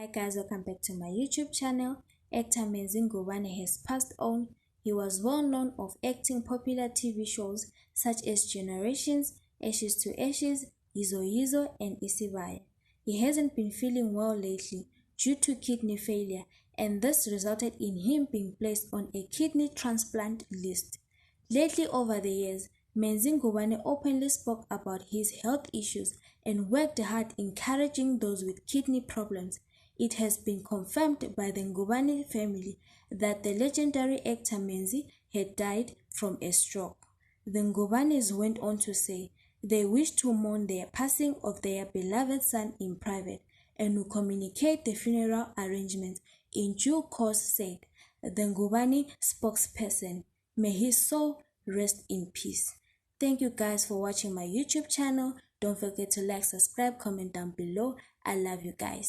Hi guys, welcome back to my YouTube channel. Actor Menzi Ngubane has passed on. He was well known of acting popular TV shows such as Generations, Ashes to Ashes, Yizo Yizo and Isibaya. He hasn't been feeling well lately due to kidney failure, and this resulted in him being placed on a kidney transplant list. Lately over the years, Menzi Ngubane openly spoke about his health issues and worked hard encouraging those with kidney problems. It has been confirmed by the Ngubane family that the legendary actor Menzi had died from a stroke. The Ngubanes went on to say they wish to mourn the passing of their beloved son in private and will communicate the funeral arrangements in due course, said the Ngubane spokesperson. May his soul rest in peace. Thank you guys for watching my YouTube channel. Don't forget to like, subscribe, comment down below. I love you guys.